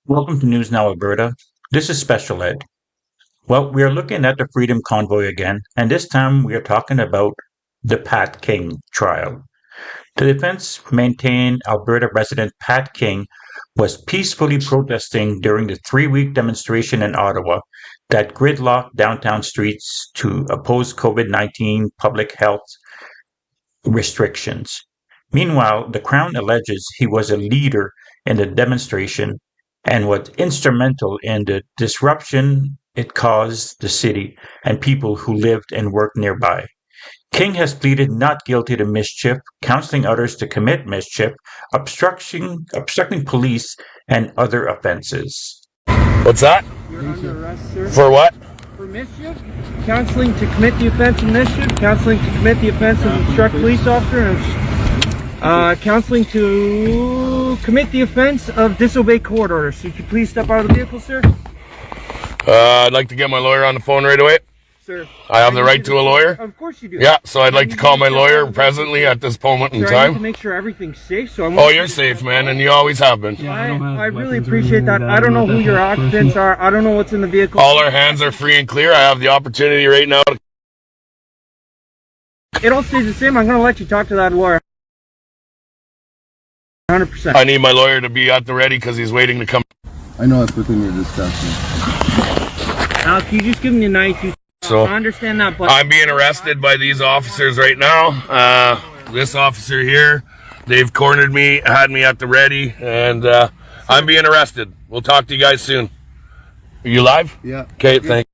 Welcome to News Now Alberta. This is Special Ed. Well, we are looking at the Freedom Convoy again, and this time we are talking about the Pat King trial. The defense maintained Alberta resident Pat King was peacefully protesting during the 3-week demonstration in Ottawa that gridlocked downtown streets to oppose COVID-19 public health restrictions. Meanwhile, the Crown alleges he was a leader in the demonstration and was instrumental in the disruption it caused the city and people who lived and worked nearby. King has pleaded not guilty to mischief, counseling others to commit mischief, obstructing police, and other offenses. What's that? You're under arrest, sir. For what? For mischief, counseling to commit the offense of mischief, counseling to commit the offense of obstruct police officer, and counseling to commit the offense of disobey court order. So could you please step out of the vehicle, sir? I'd like to get my lawyer on the phone right away. Sir. I have the right to a lawyer? Of course you do. Yeah, so I'd like to call my lawyer presently at this moment in Sir, I need to time. make sure everything's safe. So Oh, you're safe, man, and you always have been. I really appreciate that. I don't know who your occupants are. I don't know what's in the vehicle. All our hands are free and clear. I have the opportunity right now to... It all stays the same. I'm going to let you talk to that lawyer. 100%. I need my lawyer to be at the ready because he's waiting to come. I know it's within your discretion. Now, can you just give me a knife? So, I understand that, but I'm being arrested by these officers right now. This officer here, they've cornered me, had me at the ready, and I'm being arrested. We'll talk to you guys soon. Are you live? Yeah. Okay, thanks.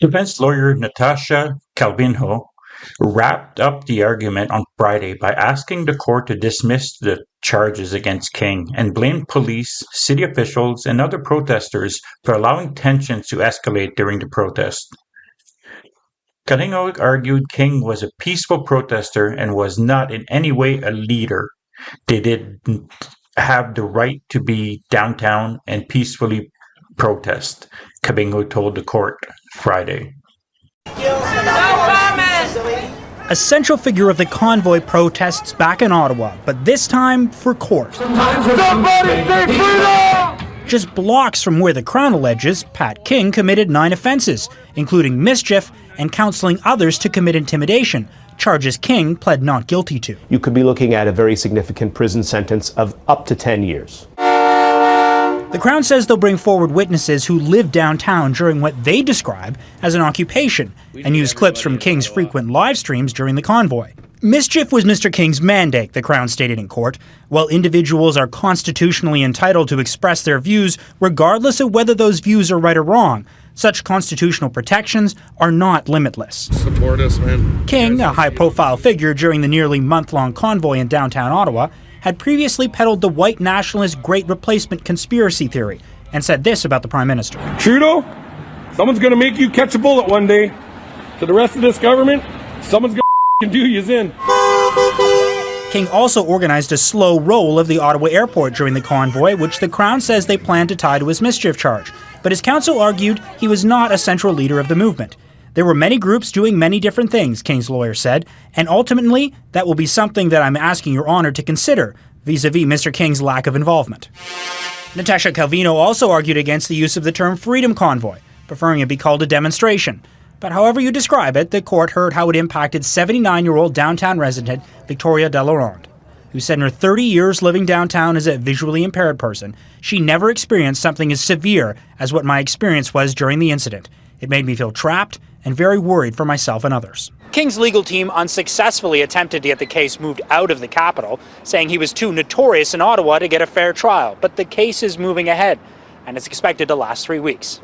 Defense lawyer Natasha Calvinho wrapped up the argument on Friday by asking the court to dismiss the charges against King and blamed police, city officials, and other protesters for allowing tensions to escalate during the protest. Calvinho argued King was a peaceful protester and was not in any way a leader. They didn't have the right to be downtown and peacefully protest, Calvinho told the court Friday. A central figure of the convoy protests back in Ottawa, but this time for court. Just blocks from where the Crown alleges Pat King committed 9 offences, including mischief and counselling others to commit intimidation, charges King pled not guilty to. You could be looking at a very significant prison sentence of up to 10 years. The Crown says they'll bring forward witnesses who lived downtown during what they describe as an occupation and use clips from King's frequent live streams during the convoy. Mischief was Mr. King's mandate, the Crown stated in court. While individuals are constitutionally entitled to express their views regardless of whether those views are right or wrong, such constitutional protections are not limitless. Support us, man. King, a high-profile figure during the nearly month-long convoy in downtown Ottawa, had previously peddled the white nationalist Great Replacement conspiracy theory and said this about the Prime Minister. Trudeau, someone's going to make you catch a bullet one day. To the rest of this government, someone's going to do yous in. King also organized a slow roll of the Ottawa airport during the convoy, which the Crown says they plan to tie to his mischief charge. But his counsel argued he was not a central leader of the movement. There were many groups doing many different things, King's lawyer said, and ultimately, that will be something that I'm asking your honor to consider, vis-a-vis Mr. King's lack of involvement. Natasha Calvinho also argued against the use of the term Freedom Convoy, preferring it be called a demonstration. But however you describe it, the court heard how it impacted 79-year-old downtown resident Victoria Delarond, who said in her 30 years living downtown as a visually impaired person, she never experienced something as severe as what my experience was during the incident. It made me feel trapped and very worried for myself and others. King's legal team unsuccessfully attempted to get the case moved out of the capital, saying he was too notorious in Ottawa to get a fair trial. But the case is moving ahead, and it's expected to last 3 weeks.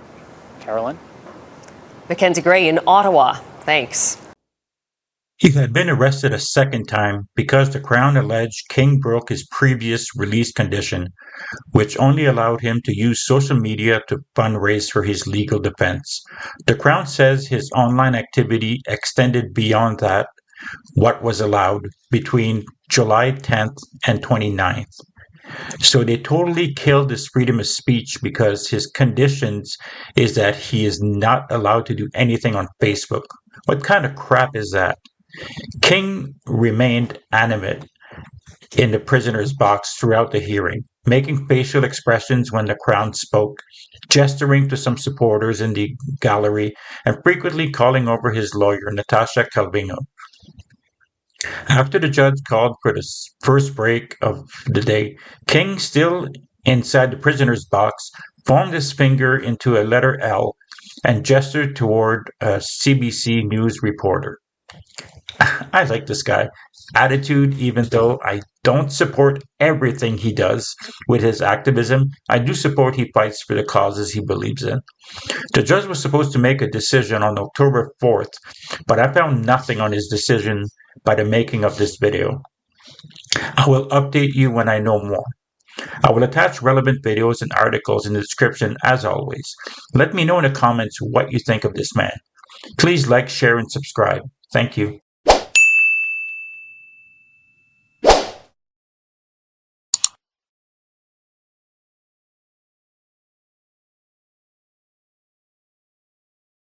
Carolyn? Mackenzie Gray in Ottawa. Thanks. He had been arrested a second time because the Crown alleged King broke his previous release condition, which only allowed him to use social media to fundraise for his legal defense. The Crown says his online activity extended beyond that, what was allowed, between July 10th and 29th. So they totally killed his freedom of speech because his conditions is that he is not allowed to do anything on Facebook. What kind of crap is that? King remained animate in the prisoner's box throughout the hearing. making facial expressions when the Crown spoke, gesturing to some supporters in the gallery, and frequently calling over his lawyer, Natasha Calvino. After the judge called for the first break of the day, King, still inside the prisoner's box, formed his finger into a letter L and gestured toward a CBC News reporter. I like this guy. Attitude, even though I don't support everything he does with his activism, I do support he fights for the causes he believes in. The judge was supposed to make a decision on October 4th, but I found nothing on his decision by the making of this video. I will update you when I know more. I will attach relevant videos and articles in the description as always. Let me know in the comments what you think of this man. Please like, share, and subscribe. Thank you.